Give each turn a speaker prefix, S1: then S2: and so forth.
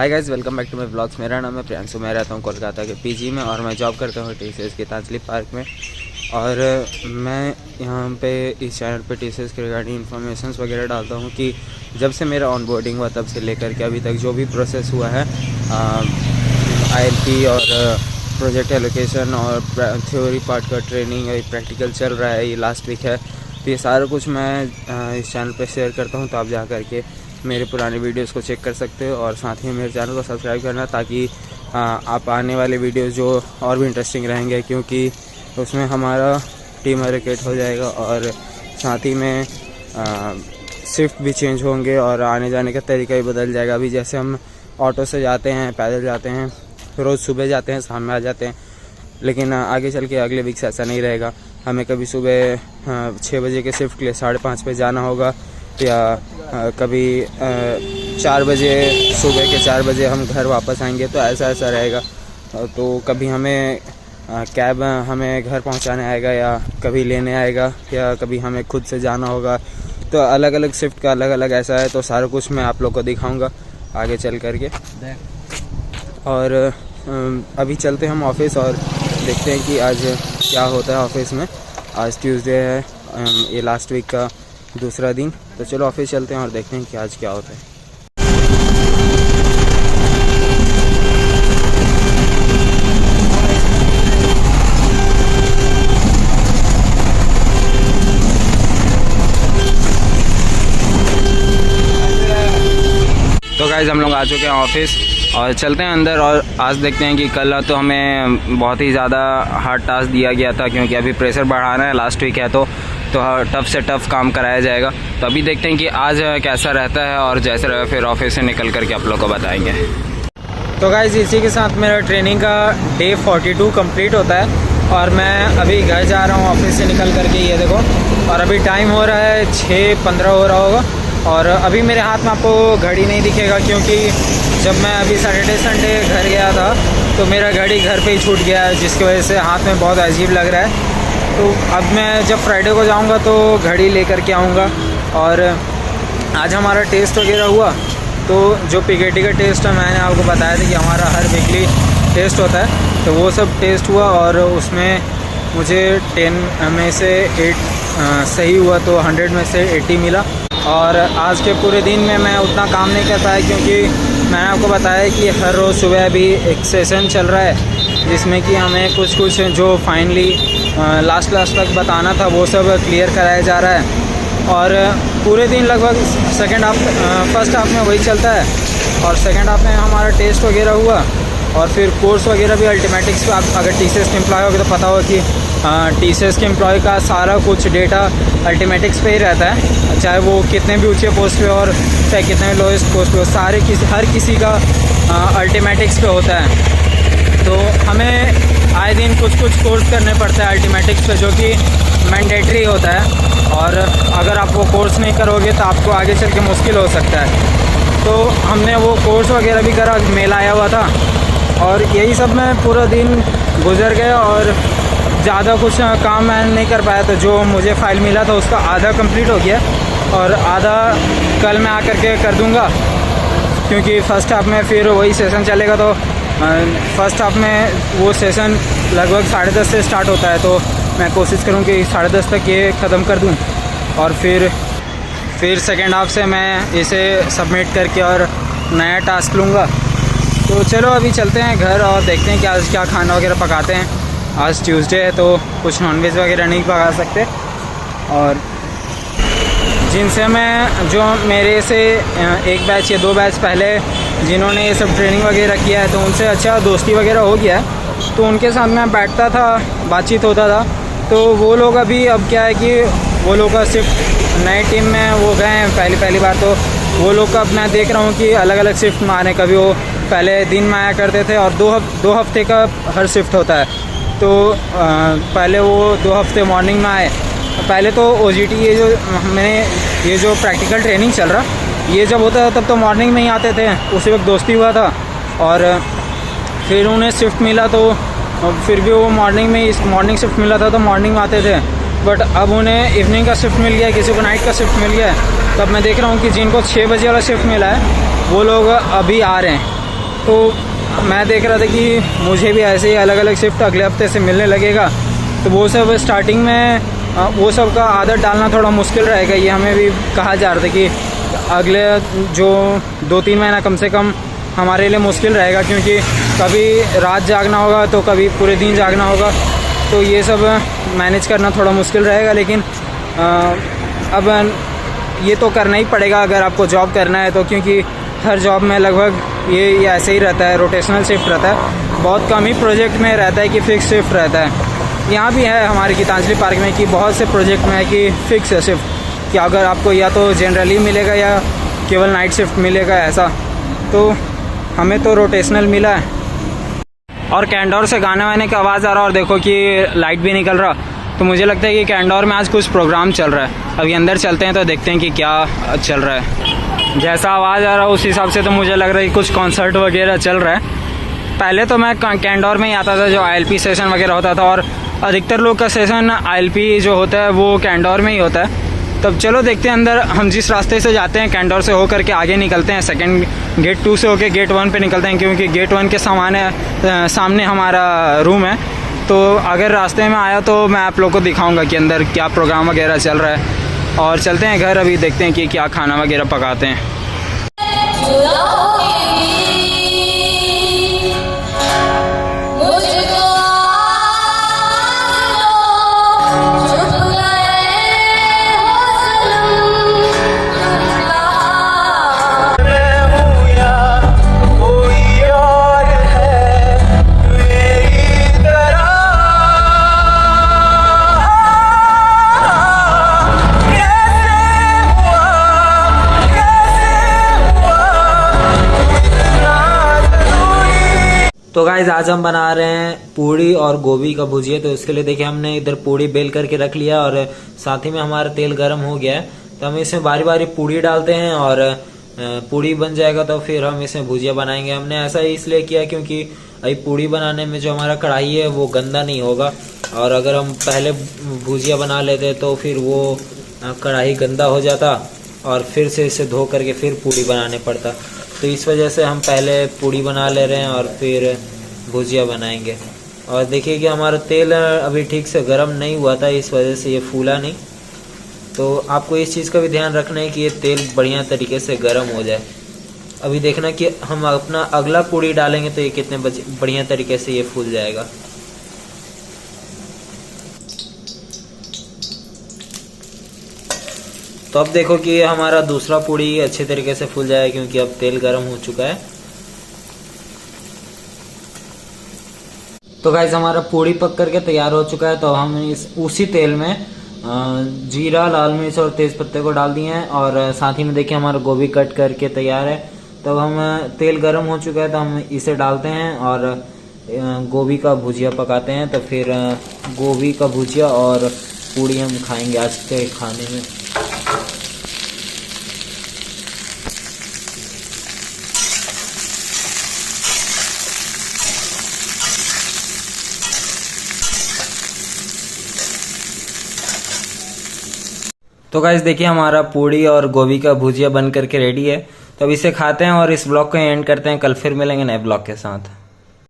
S1: Hi guys, welcome back to my blogs. मेरा नाम है प्रियांशु। मैं रहता हूँ कोलकाता के पीजी में और मैं जॉब करता हूँ टीसीएस गीतांजलि पार्क में। और मैं यहाँ पे इस चैनल पे टीसीएस के रिगार्डिंग इन्फॉर्मेशंस वगैरह डालता हूँ कि जब से मेरा ऑनबोर्डिंग हुआ तब से लेकर के अभी तक जो भी प्रोसेस हुआ है, ILP और प्रोजेक्ट एलोकेशन और थ्योरी पार्ट का ट्रेनिंग और प्रैक्टिकल चल रहा है, ये लास्ट वीक है। तो ये सारा कुछ मैं इस चैनल पे शेयर करता हूँ, तो आप जा करके मेरे पुराने वीडियोस को चेक कर सकते हो और साथ ही मेरे चैनल को सब्सक्राइब करना, ताकि आप आने वाले वीडियोस जो और भी इंटरेस्टिंग रहेंगे, क्योंकि उसमें हमारा टीम एलोकेट हो जाएगा और साथ ही में शिफ्ट भी चेंज होंगे और आने जाने का तरीका भी बदल जाएगा। अभी जैसे हम ऑटो से जाते हैं, पैदल जाते हैं, रोज़ सुबह जाते हैं, शाम में आ जाते हैं, लेकिन आगे चल के अगले वीक से ऐसा नहीं रहेगा। हमें कभी सुबह 6 बजे के शिफ्ट के लिए 5:30 पे जाना होगा, या कभी 4 बजे सुबह के 4 बजे हम घर वापस आएंगे, तो ऐसा रहेगा। तो कभी हमें कैब हमें घर पहुंचाने आएगा, या कभी लेने आएगा, या कभी हमें खुद से जाना होगा। तो अलग अलग शिफ्ट का अलग अलग ऐसा है, तो सारा कुछ मैं आप लोग को दिखाऊंगा आगे चल करके। और अभी चलते हैं हम ऑफिस और देखते हैं कि आज क्या होता है ऑफिस में। आज ट्यूसडे है, ये लास्ट वीक का दूसरा दिन। तो चलो ऑफिस चलते हैं और देखते हैं कि आज क्या होता है। तो गाइस, हम लोग आ चुके हैं ऑफिस और चलते हैं अंदर और आज देखते हैं कि कल तो हमें बहुत ही ज़्यादा हार्ड टास्क दिया गया था, क्योंकि अभी प्रेशर बढ़ाना है, लास्ट वीक है तो टफ से टफ काम कराया जाएगा। तो अभी देखते हैं कि आज कैसा रहता है और जैसे रहे फिर ऑफिस से निकल करके आप लोग को बताएंगे। तो गाइस, इसी के साथ मेरा ट्रेनिंग का डे 42 कंप्लीट होता है और मैं अभी घर जा रहा हूँ ऑफिस से निकल करके। ये देखो, और अभी टाइम हो रहा है 6:15 हो रहा होगा और अभी मेरे हाथ में आपको घड़ी नहीं दिखेगा, क्योंकि जब मैं अभी सैटरडे संडे घर गया था तो मेरा घड़ी घर पे ही छूट गया है, जिसकी वजह से हाथ में बहुत अजीब लग रहा है। तो अब मैं जब फ्राइडे को जाऊंगा तो घड़ी लेकर के आऊँगा। और आज हमारा टेस्ट वगैरह हुआ, तो जो PKT का टेस्ट है, मैंने आपको बताया था कि हमारा हर वीकली टेस्ट होता है, तो वो सब टेस्ट हुआ और उसमें मुझे 10 में से 8 सही हुआ, तो 100 में से 80 मिला। और आज के पूरे दिन में मैं उतना काम नहीं कर पाया, क्योंकि मैंने आपको बताया कि हर रोज़ सुबह अभी एक सेशन चल रहा है, जिसमें कि हमें कुछ जो फाइनली लास्ट तक बताना था वो सब क्लियर कराया जा रहा है। और पूरे दिन लगभग फर्स्ट हाफ में वही चलता है और सेकेंड हाफ में हमारा टेस्ट वगैरह हुआ और फिर कोर्स वगैरह भी अल्टीमेटिक्स पे। आप अगर टीसीएस के एम्प्लॉय होगे तो पता होगा कि टीसीएस के एम्प्लॉय का सारा कुछ डेटा अल्टीमेटिक्स पे ही रहता है, चाहे वो कितने भी ऊंचे पोस्ट पे और चाहे कितने भी लोएस्ट पोस्ट पे हो, हर किसी का अल्टीमेटिक्स पे होता है। तो हमें आए दिन कुछ कोर्स करने पड़ता है अल्टीमेटिक्स पे, जो कि मैंडेटरी होता है, और अगर आप वो कोर्स नहीं करोगे तो आपको आगे चल के मुश्किल हो सकता है। तो हमने वो कोर्स वगैरह भी करा, मेल आया हुआ था और यही सब में पूरा दिन गुजर गया और ज़्यादा कुछ काम मैं नहीं कर पाया। तो जो मुझे फ़ाइल मिला था उसका आधा कंप्लीट हो गया और आधा कल मैं आकर के कर दूंगा, क्योंकि फ़र्स्ट हाफ में फिर वही सेशन चलेगा। तो फर्स्ट हाफ में वो सेशन लगभग 10:30 से स्टार्ट होता है, तो मैं कोशिश करूँ कि 10:30 तक ये ख़त्म कर दूँ और फिर सेकेंड हाफ से मैं इसे सबमिट करके और नया टास्क लूँगा। तो चलो अभी चलते हैं घर और देखते हैं कि आज क्या खाना वगैरह पकाते हैं। आज ट्यूसडे है तो कुछ नॉनवेज वगैरह नहीं पका सकते। और जिनसे मैं जो मेरे से 1 बैच या 2 बैच पहले जिन्होंने ये सब ट्रेनिंग वगैरह किया है, तो उनसे अच्छा दोस्ती वगैरह हो गया है, तो उनके साथ मैं बैठता था, बातचीत होता था। तो वो लोग अभी अब क्या है कि वो लोग का शिफ्ट नई टीम में वो गए हैं पहली बार, तो वो लोग का अब मैं देख रहा हूँ कि अलग अलग शिफ्ट में आ रहे हैं। कभी वो पहले दिन में आया करते थे और 2 हफ्ते का हर शिफ्ट होता है, तो पहले वो 2 हफ्ते मॉर्निंग में आए। पहले तो OJT ये जो प्रैक्टिकल ट्रेनिंग चल रहा, ये जब होता है तब तो मॉर्निंग में ही आते थे, उसी वक्त दोस्ती हुआ था। और फिर उन्हें शिफ्ट मिला तो फिर भी वो मॉर्निंग शिफ्ट मिला था तो मॉर्निंग में आते थे, बट अब उन्हें इवनिंग का शिफ्ट मिल गया, किसी को नाइट का शिफ्ट मिल गया है। तब मैं देख रहा हूँ कि जिनको 6 बजे वाला शिफ्ट मिला है वो लोग अभी आ रहे हैं। तो मैं देख रहा था कि मुझे भी ऐसे ही अलग अलग शिफ्ट अगले हफ्ते से मिलने लगेगा, तो वो सब स्टार्टिंग में वो सब का आदत डालना थोड़ा मुश्किल रहेगा। ये हमें भी कहा जा रहा था कि अगले जो 2-3 महीना कम से कम हमारे लिए मुश्किल रहेगा, क्योंकि कभी रात जागना होगा तो कभी पूरे दिन जागना होगा, तो ये सब मैनेज करना थोड़ा मुश्किल रहेगा। लेकिन अब ये तो करना ही पड़ेगा अगर आपको जॉब करना है तो, क्योंकि हर जॉब में लगभग ये ऐसे ही रहता है, रोटेशनल शिफ्ट रहता है। बहुत कम ही प्रोजेक्ट में रहता है कि फ़िक्स शिफ्ट रहता है। यहाँ भी है हमारे गीतांजलि पार्क में कि बहुत से प्रोजेक्ट में है कि फ़िक्स है शिफ्ट, कि अगर आपको या तो जनरली मिलेगा या केवल नाइट शिफ्ट मिलेगा ऐसा। तो हमें तो रोटेशनल मिला है। और कैंडोर से गाने वाने की आवाज़ आ रहा, और देखो कि लाइट भी निकल रहा, तो मुझे लगता है कि कैंडोर में आज कुछ प्रोग्राम चल रहा है। अभी अंदर चलते हैं तो देखते हैं कि क्या चल रहा है। जैसा आवाज़ आ रहा है उस हिसाब से तो मुझे लग रहा है कि कुछ कॉन्सर्ट वगैरह चल रहा है। पहले तो मैं कैंडोर में ही आता था, जो ILP सेशन वगैरह होता था, और अधिकतर लोग का सेशन ILP जो होता है वो कैंडोर में ही होता है। तब चलो देखते हैं अंदर। हम जिस रास्ते से जाते हैं कैंडोर से होकर के आगे निकलते हैं, सेकंड गेट 2 से होकर गेट 1 पे निकलते हैं, क्योंकि गेट 1 के सामने हमारा रूम है। तो अगर रास्ते में आया तो मैं आप लोग को दिखाऊंगा कि अंदर क्या प्रोग्राम वगैरह चल रहा है। और चलते हैं घर, अभी देखते हैं कि क्या खाना वगैरह पकाते हैं। तो गाइस आज हम बना रहे हैं पूड़ी और गोभी का भुजिया। तो इसके लिए देखिए हमने इधर पूड़ी बेल करके रख लिया, और साथ ही में हमारा तेल गर्म हो गया है। तो हम इसमें बारी बारी पूड़ी डालते हैं, और पूड़ी बन जाएगा तो फिर हम इसमें भुजिया बनाएंगे। हमने ऐसा इसलिए किया क्योंकि अभी पूड़ी बनाने में जो हमारा कढ़ाई है वो गंदा नहीं होगा, और अगर हम पहले भुजिया बना लेते तो फिर वो कढ़ाई गंदा हो जाता और फिर से इसे धो करके फिर पूड़ी बनाने पड़ता। तो इस वजह से हम पहले पूड़ी बना ले रहे हैं और फिर भुजिया बनाएंगे। और देखिए कि हमारा तेल अभी ठीक से गर्म नहीं हुआ था, इस वजह से ये फूला नहीं। तो आपको इस चीज़ का भी ध्यान रखना है कि ये तेल बढ़िया तरीके से गर्म हो जाए। अभी देखना कि हम अपना अगला पूड़ी डालेंगे तो ये कितने बढ़िया तरीके से ये फूल जाएगा। तो अब देखो कि हमारा दूसरा पूड़ी अच्छे तरीके से फूल जाएगा, क्योंकि अब तेल गर्म हो चुका है। तो गाइस हमारा पूड़ी पक करके तैयार हो चुका है। तो हम उसी तेल में जीरा, लाल मिर्च और तेज पत्ते को डाल दिए हैं, और साथ ही में देखिए हमारा गोभी कट करके तैयार है। तो हम तेल गर्म हो चुका है तो हम इसे डालते हैं और गोभी का भुजिया पकाते हैं। तो फिर गोभी का भुजिया और पूड़ी हम खाएंगे आज के खाने में। तो गाइस देखिए हमारा पूड़ी और गोभी का भुजिया बन करके रेडी है। तो अब इसे खाते हैं और इस ब्लॉग को एंड करते हैं। कल फिर मिलेंगे नए ब्लॉग के साथ।